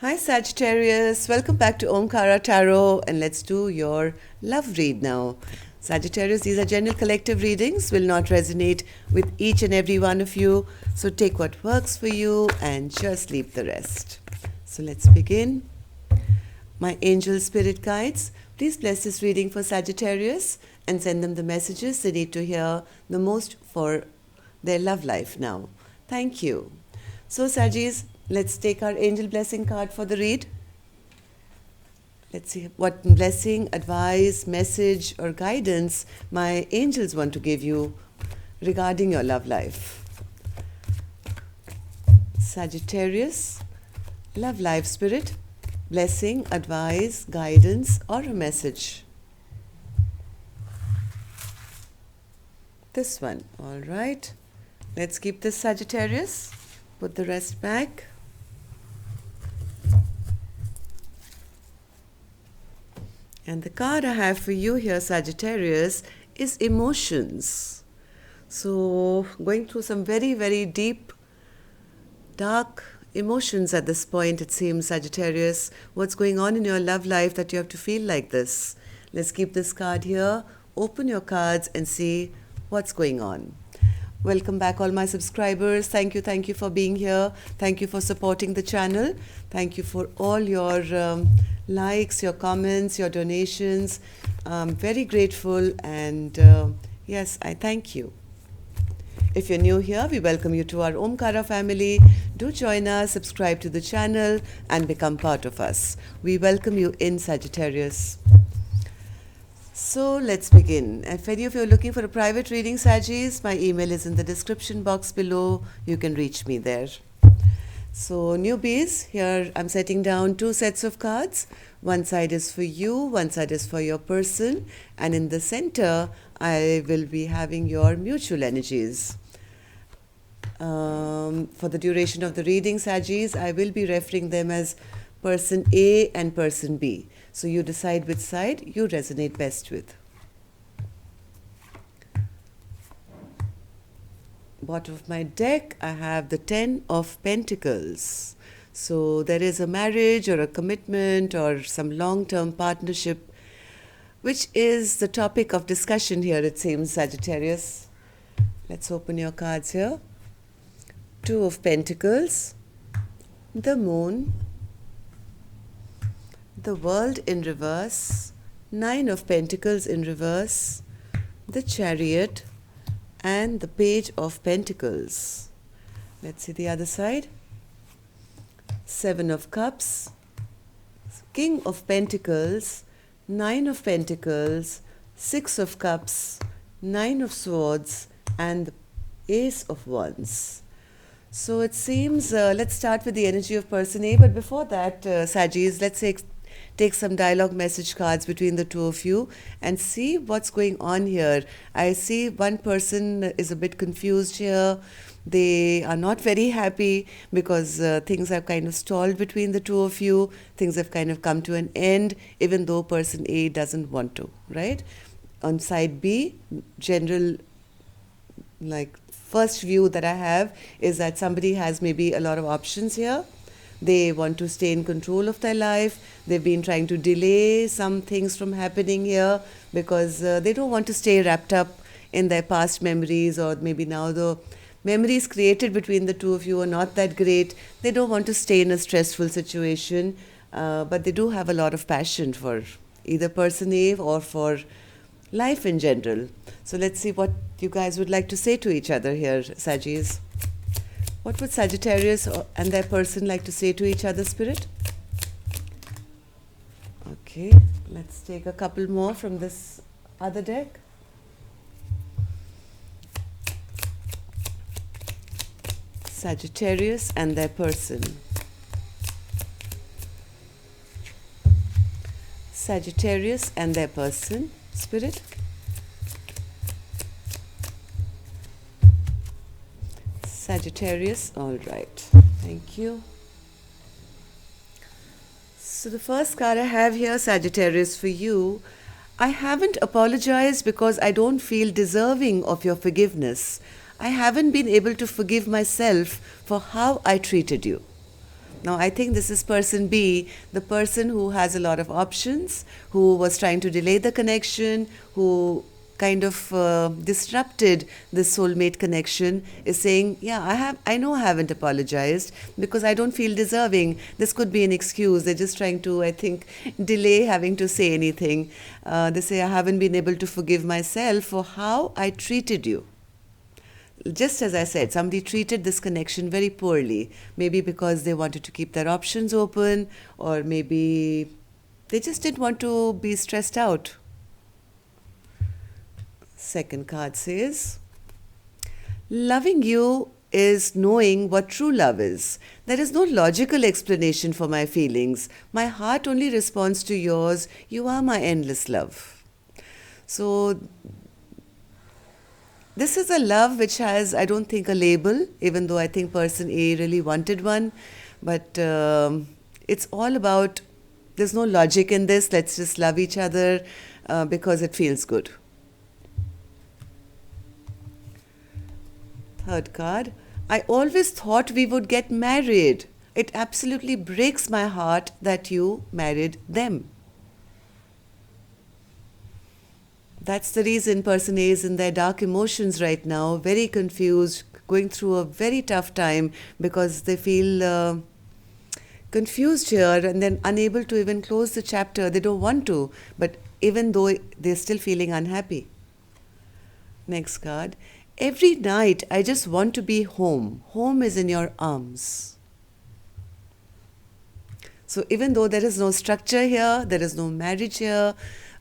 Hi Sagittarius, welcome back to Omkara Tarot and let's do your love read now. Sagittarius, these are general collective readings, will not resonate with each and every one of you. So take what works for you and just leave the rest. So let's begin. My angel spirit guides, please bless this reading for Sagittarius and send them the messages they need to hear the most for their love life now. Thank you. So Saggis, let's take our angel blessing card for the read. Let's see what blessing, advice, message or guidance my angels want to give you regarding your love life. Sagittarius, love life spirit, blessing, advice, guidance or a message. This one, all right. Let's keep this Sagittarius. Put the rest back. And the card I have for you here, Sagittarius, is emotions. So, going through some very, very deep, dark emotions at this point, it seems, Sagittarius. What's going on in your love life that you have to feel like this? Let's keep this card here. Open your cards and see what's going on. Welcome back, all my subscribers. Thank you for being here. Thank you for supporting the channel. Thank you for all your likes, your comments, your donations. I'm very grateful and yes, I thank you. If you're new here, we welcome you to our Omkara family. Do join us, subscribe to the channel and become part of us. We welcome you in Sagittarius. So let's begin. If any of you are looking for a private reading, Saggis, my email is in the description box below. You can reach me there. So newbies, here I'm setting down 2 sets of cards. One side is for you, one side is for your person, and in the center I will be having your mutual energies. For the duration of the reading, Saggis, I will be referring them as person A and person B. So you decide which side you resonate best with. Bottom of my deck, I have the 10 of Pentacles. So there is a marriage or a commitment or some long-term partnership, which is the topic of discussion here, it seems, Sagittarius. Let's open your cards here. 2 of Pentacles, the Moon, the World in reverse, 9 of Pentacles in reverse, the Chariot, and the Page of Pentacles. Let's see the other side. 7 of Cups, King of Pentacles, 9 of Pentacles, 6 of Cups, 9 of Swords, and the Ace of Wands. So it seems, let's start with the energy of person A, but before that, Saggis, let's take some dialogue message cards between the two of you and see what's going on here. I see one person is a bit confused here. They are not very happy because things have kind of stalled between the two of you. Things have kind of come to an end, even though person A doesn't want to, right? On side B, general, like, first view that I have is that somebody has maybe a lot of options here. They want to stay in control of their life. They've been trying to delay some things from happening here because they don't want to stay wrapped up in their past memories, or maybe now the memories created between the two of you are not that great. They don't want to stay in a stressful situation, but they do have a lot of passion for either person A or for life in general. So let's see what you guys would like to say to each other here, Saggis. What would Sagittarius and their person like to say to each other, Spirit? Okay, let's take a couple more from this other deck. Sagittarius and their person. Sagittarius and their person, Spirit. Sagittarius, all right, thank you. So the first card I have here, Sagittarius, for you. I haven't apologized because I don't feel deserving of your forgiveness. I haven't been able to forgive myself for how I treated you. Now, I think this is person B, the person who has a lot of options, who was trying to delay the connection, who kind of disrupted this soulmate connection, is saying, yeah, I know I haven't apologized because I don't feel deserving. This could be an excuse. They're just trying to, I think, delay having to say anything. They say, I haven't been able to forgive myself for how I treated you. Just as I said, somebody treated this connection very poorly, maybe because they wanted to keep their options open, or maybe they just didn't want to be stressed out. Second card says, loving you is knowing what true love is. There is no logical explanation for my feelings. My heart only responds to yours. You are my endless love. So, this is a love which has, I don't think, a label, even though I think person A really wanted one. But it's all about, there's no logic in this. Let's just love each other because it feels good. Third card, I always thought we would get married. It absolutely breaks my heart that you married them. That's the reason person A is in their dark emotions right now, very confused, going through a very tough time because they feel confused here and then unable to even close the chapter. They don't want to, but even though they're still feeling unhappy. Next card. Every night I just want to be home. Home is in your arms. So even though there is no structure here, there is no marriage here,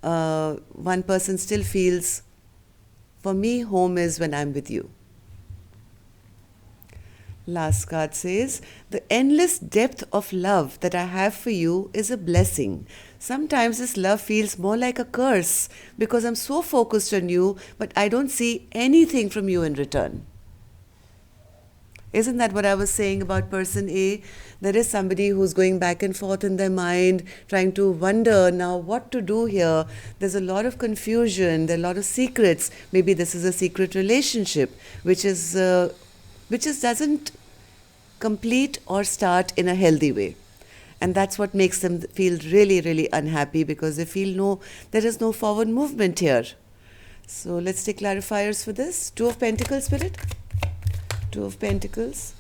one person still feels, for me, home is when I'm with you. Last card says, the endless depth of love that I have for you is a blessing. Sometimes this love feels more like a curse because I'm so focused on you, but I don't see anything from you in return. Isn't that what I was saying about person A? There is somebody who's going back and forth in their mind, trying to wonder now what to do here. There's a lot of confusion, there are a lot of secrets. Maybe this is a secret relationship, which just doesn't complete or start in a healthy way. And that's what makes them feel really, really unhappy because they feel there is no forward movement here. So let's take clarifiers for this. Two of Pentacles, Spirit. Two of Pentacles.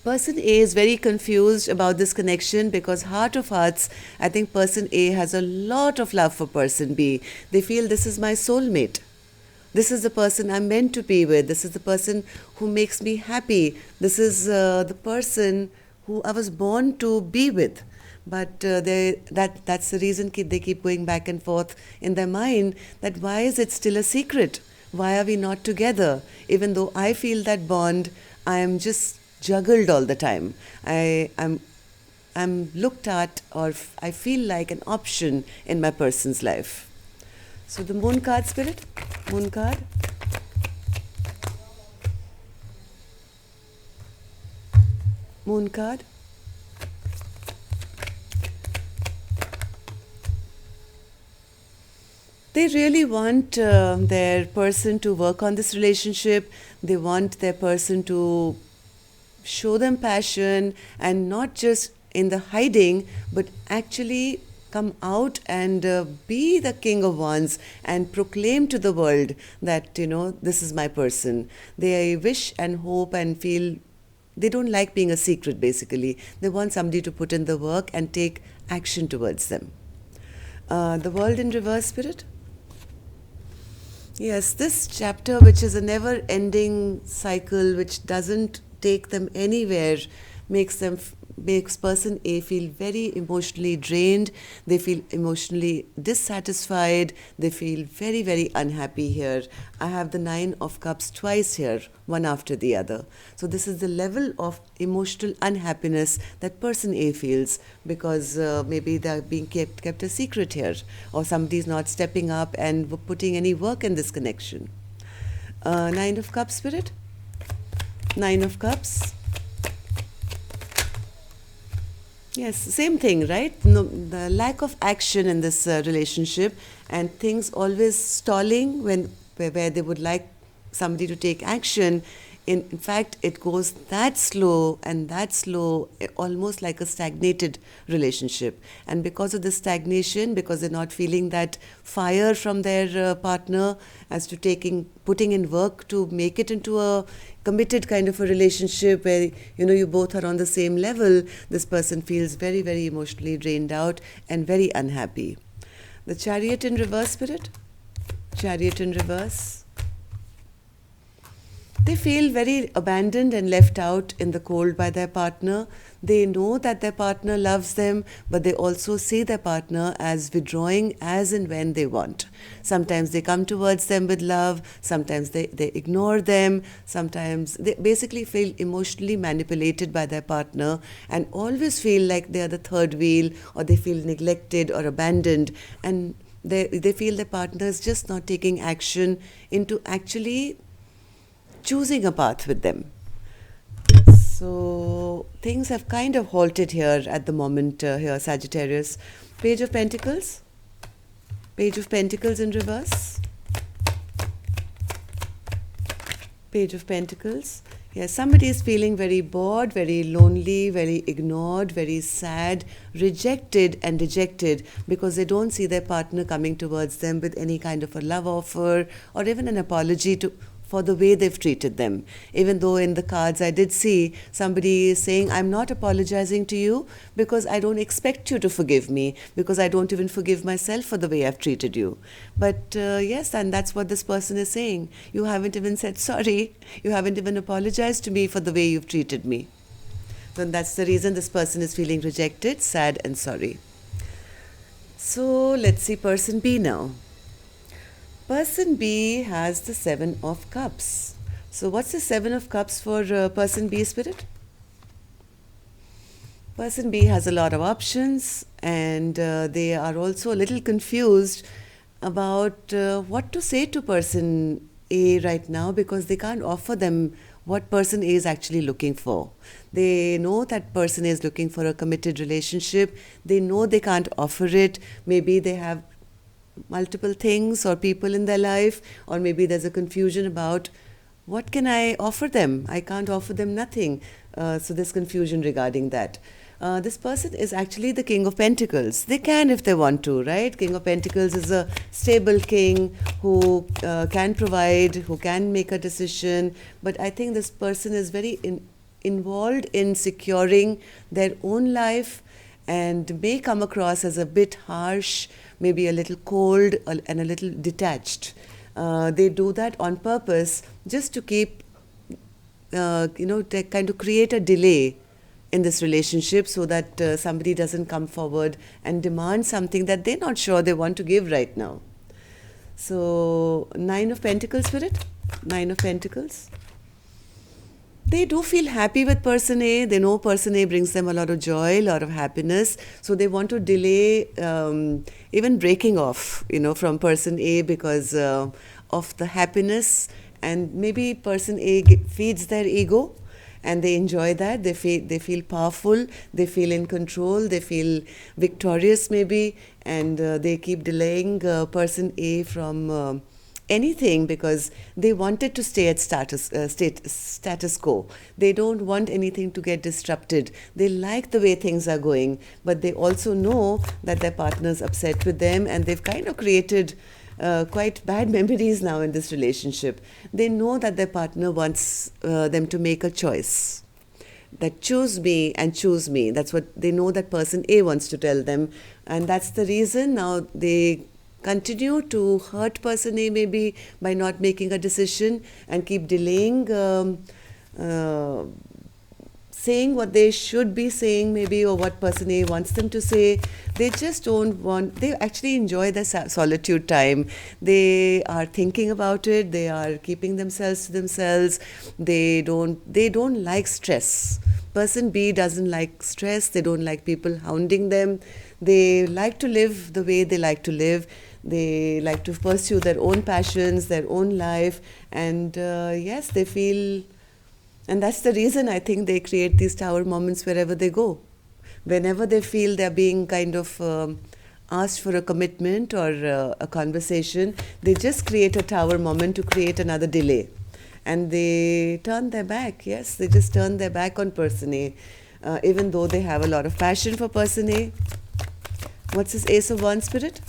Person A is very confused about this connection because heart of hearts, I think person A has a lot of love for person B. They feel this is my soulmate. This is the person I'm meant to be with. This is the person who makes me happy. This is the person who I was born to be with. But that's the reason they keep going back and forth in their mind, that why is it still a secret? Why are we not together? Even though I feel that bond, I am just juggled all the time. I'm looked at, or I feel like an option in my person's life. So the Moon card, Spirit. Moon card. Moon card. They really want their person to work on this relationship. They want their person to show them passion and not just in the hiding, but actually come out and be the King of Wands and proclaim to the world that, this is my person. They wish and hope and feel they don't like being a secret, basically. They want somebody to put in the work and take action towards them. The World in reverse, Spirit. Yes, this chapter, which is a never-ending cycle, which doesn't take them anywhere, makes person A feel very emotionally drained. They feel emotionally dissatisfied. They feel very, very unhappy here. I have the Nine of Cups twice here, one after the other. So this is the level of emotional unhappiness that person A feels because maybe they're being kept a secret here, or somebody's not stepping up and putting any work in this connection. Nine of Cups, Spirit. Nine of Cups. Yes, same thing, right? No, the lack of action in this relationship and things always stalling where they would like somebody to take action In fact, it goes that slow and that slow, almost like a stagnated relationship. And because of the stagnation, because they're not feeling that fire from their partner as to putting in work to make it into a committed kind of a relationship where you both are on the same level, this person feels very, very emotionally drained out and very unhappy. The Chariot in reverse, Spirit. Chariot in reverse. They feel very abandoned and left out in the cold by their partner. They know that their partner loves them, but they also see their partner as withdrawing as and when they want. Sometimes they come towards them with love, sometimes they ignore them, sometimes they basically feel emotionally manipulated by their partner and always feel like they are the third wheel, or they feel neglected or abandoned, and they feel their partner is just not taking action into actually choosing a path with them. So things have kind of halted here at the moment here, Sagittarius. Page of Pentacles. Page of Pentacles in reverse. Page of Pentacles. Yes, somebody is feeling very bored, very lonely, very ignored, very sad, rejected and dejected because they don't see their partner coming towards them with any kind of a love offer or even an apology for the way they've treated them. Even though in the cards I did see somebody is saying, I'm not apologizing to you because I don't expect you to forgive me, because I don't even forgive myself for the way I've treated you. But yes, and that's what this person is saying. You haven't even said sorry. You haven't even apologized to me for the way you've treated me. So that's the reason this person is feeling rejected, sad and sorry. So let's see person B now. Person B has the 7 of Cups. So what's the 7 of Cups for person B, Spirit? Person B has a lot of options, and they are also a little confused about what to say to person A right now, because they can't offer them what person A is actually looking for. They know that person A is looking for a committed relationship. They know they can't offer it. Maybe they have multiple things or people in their life, or maybe there's a confusion about what can I offer them. I can't offer them nothing. So there's confusion regarding that. This person is actually the King of Pentacles. They can if they want to, right? King of Pentacles is a stable king who can provide, who can make a decision. But I think this person is very involved in securing their own life and may come across as a bit harsh, maybe a little cold and a little detached. They do that on purpose just to keep, to kind of create a delay in this relationship so that somebody doesn't come forward and demand something that they're not sure they want to give right now. So 9 of Pentacles, Spirit. 9 of Pentacles. They do feel happy with person A. They know person A brings them a lot of joy, a lot of happiness. So they want to delay even breaking off, from person A because of the happiness. And maybe person A feeds their ego, and they enjoy that. They feel powerful. They feel in control. They feel victorious maybe, and they keep delaying person A from anything because they wanted to stay at status quo. They don't want anything to get disrupted. They like the way things are going, but they also know that their partner's upset with them, and they've kind of created quite bad memories now in this relationship. They know that their partner wants them to make a choice. That choose me and choose me. That's what they know that person A wants to tell them. And that's the reason now they continue to hurt person A maybe by not making a decision and keep delaying saying what they should be saying maybe, or what person A wants them to say. They just don't want, they actually enjoy the solitude time. They are thinking about it. They are keeping themselves to themselves. They don't like stress. Person B doesn't like stress. They don't like people hounding them. They like to live the way they like to live. They like to pursue their own passions, their own life, and yes, they feel, and that's the reason I think they create these tower moments wherever they go. Whenever they feel they're being kind of asked for a commitment or a conversation, they just create a tower moment to create another delay. and they turn their back. Yes, they just turn their back on person A, even though they have a lot of passion for person A. What's this Ace of Wands, Spirit?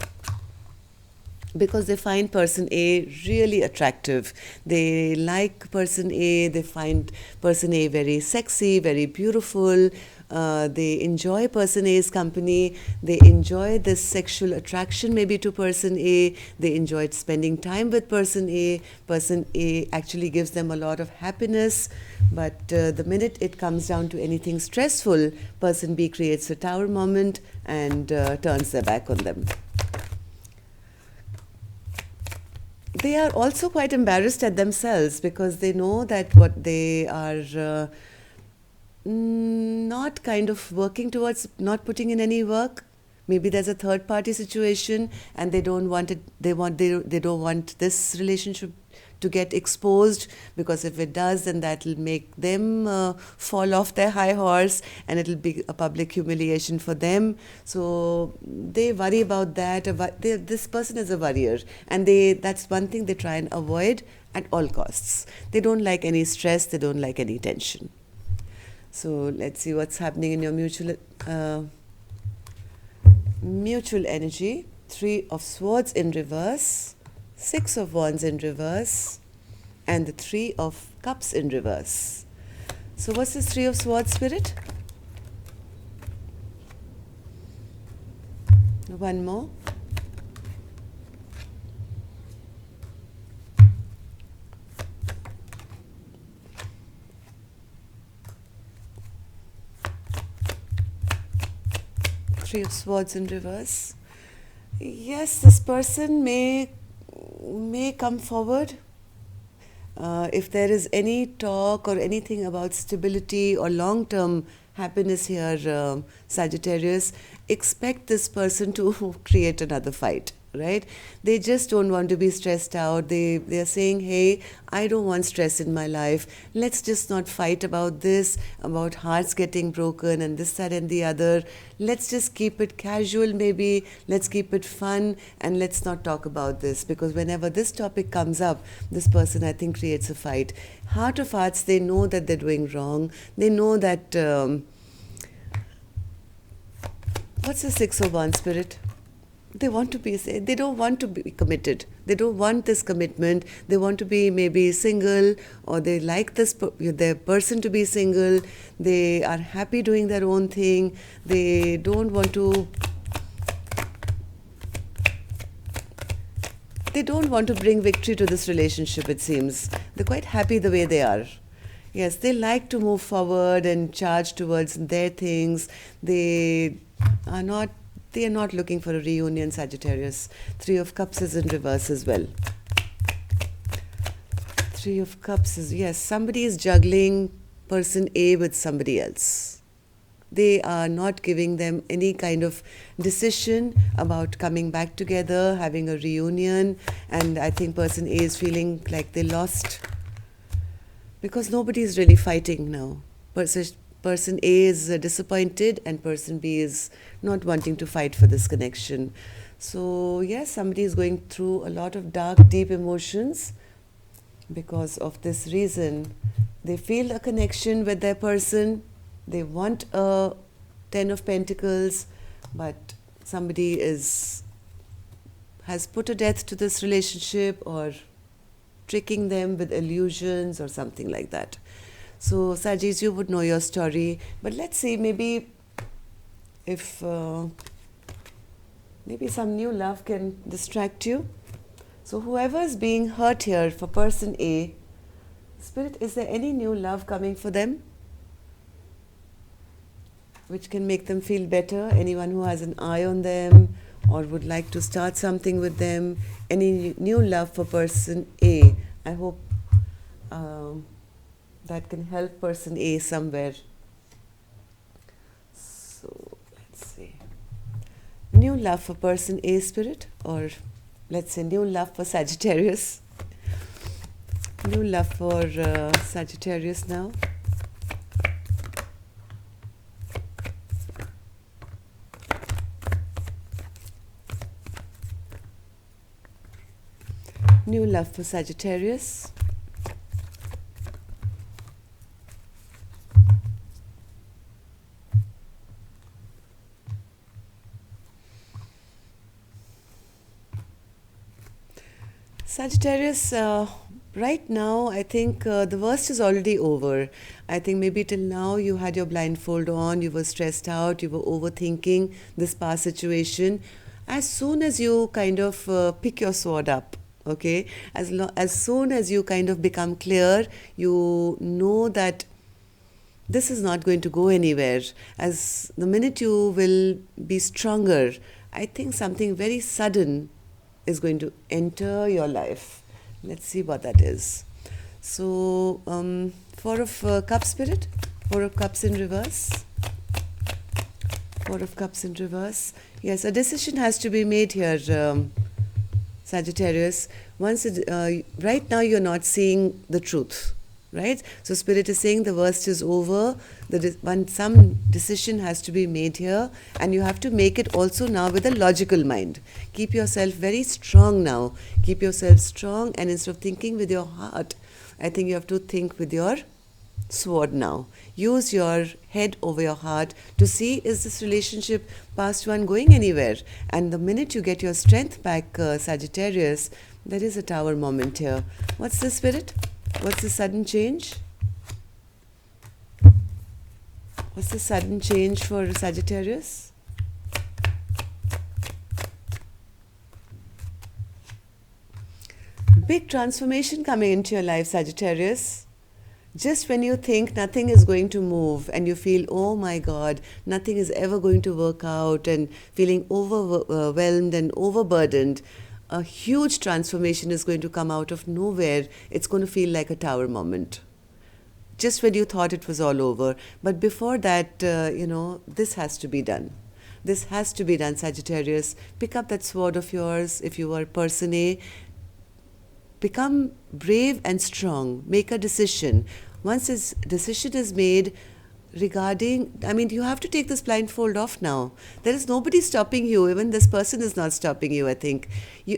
Because they find person A really attractive. They like person A, they find person A very sexy, very beautiful. They enjoy person A's company. They enjoy this sexual attraction maybe to person A. They enjoyed spending time with person A. Person A actually gives them a lot of happiness. But the minute it comes down to anything stressful, person B creates a tower moment and turns their back on them. They are also quite embarrassed at themselves because they know that what they are not kind of working towards, not putting in any work. Maybe there's a third party situation and they don't want it, they don't want this relationship to get exposed, because if it does, then that will make them fall off their high horse and it'll be a public humiliation for them. So they worry about that. This person is a worrier, and that's one thing they try and avoid at all costs. They don't like any stress, they don't like any tension. So let's see what's happening in your mutual energy. 3 of Swords in reverse, 6 of Wands in reverse, and the 3 of Cups in reverse. So what's this 3 of Swords, Spirit? One more. Three of Swords in reverse. Yes, this person may come forward. If there is any talk or anything about stability or long-term happiness here, Sagittarius, expect this person to create another fight, right? They just don't want to be stressed out. They are saying, hey, I don't want stress in my life. Let's just not fight about this, about hearts getting broken and this, that and the other. Let's just keep it casual maybe. Let's keep it fun, and let's not talk about this, because whenever this topic comes up, this person, I think, creates a fight. Heart of hearts, they know that they're doing wrong. They know that... what's the 6 of Wands, Spirit? They want to be, they don't want to be committed. They don't want this commitment. They want to be maybe single, or they like their person to be single. They are happy doing their own thing. They don't want to bring victory to this relationship, it seems. They're quite happy the way they are. Yes, they like to move forward and charge towards their things. They are not looking for a reunion, Sagittarius. 3 of Cups is in reverse as well. 3 of Cups is, yes, somebody is juggling person A with somebody else. They are not giving them any kind of decision about coming back together, having a reunion, and I think person A is feeling like they lost, because nobody is really fighting now. Person A is disappointed and person B is not wanting to fight for this connection. So yes, somebody is going through a lot of dark, deep emotions because of this reason. They feel a connection with their person. They want a 10 of Pentacles, but somebody has put a death to this relationship, or tricking them with illusions or something like that. So Sagittarius, you would know your story, but let's see, maybe if maybe some new love can distract you. So whoever is being hurt here for person A, Spirit, is there any new love coming for them which can make them feel better? Anyone who has an eye on them or would like to start something with them? Any new love for person A? I hope that can help person A somewhere. So let's see. New love for person A, Spirit, or let's say new love for Sagittarius. New love for Sagittarius now. New love for Sagittarius. Sagittarius, right now, I think the worst is already over. I think maybe till now you had your blindfold on, you were stressed out, you were overthinking this past situation. As soon as you kind of pick your sword up, okay, as soon as you kind of become clear, you know that this is not going to go anywhere. As the minute you will be stronger, I think something very sudden is going to enter your life. Let's see what that is. So, Four of Cups spirit, Four of Cups in reverse. Four of Cups in reverse. Yes, a decision has to be made here, Sagittarius. Right now you're not seeing the truth, right? So Spirit is saying the worst is over. Some decision has to be made here, and you have to make it also now with a logical mind. Keep yourself very strong now. Keep yourself strong, and instead of thinking with your heart, I think you have to think with your sword now. Use your head over your heart to see, is this relationship past one going anywhere? And the minute you get your strength back, Sagittarius, there is a tower moment here. What's the spirit? What's the sudden change? What's the sudden change for Sagittarius? Big transformation coming into your life, Sagittarius. Just when you think nothing is going to move and you feel, oh my God, nothing is ever going to work out, and feeling overwhelmed and overburdened, a huge transformation is going to come out of nowhere. It's going to feel like a tower moment. Just when you thought it was all over. But before that, this has to be done. This has to be done, Sagittarius. Pick up that sword of yours if you are person A. Become brave and strong. Make a decision. Once this decision is made regarding, you have to take this blindfold off now. There is nobody stopping you. Even this person is not stopping you, I think.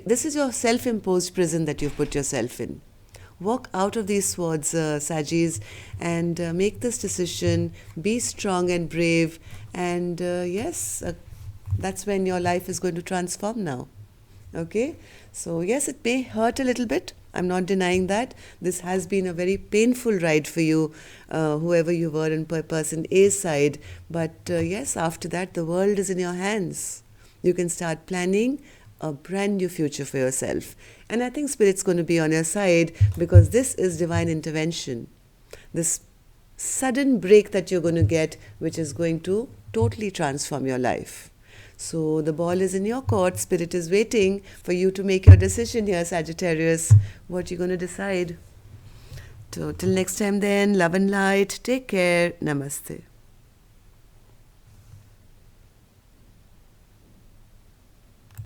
This is your self-imposed prison that you've put yourself in. Walk out of these swords, Saggis, and make this decision. Be strong and brave. And that's when your life is going to transform now. Okay? So yes, it may hurt a little bit. I'm not denying that. This has been a very painful ride for you, whoever you were in person A's side. But yes, after that, the world is in your hands. You can start planning a brand new future for yourself. And I think Spirit's going to be on your side, because this is divine intervention. This sudden break that you're going to get, which is going to totally transform your life. So the ball is in your court. Spirit is waiting for you to make your decision here, Sagittarius. What you're going to decide. So till next time then, love and light. Take care. Namaste.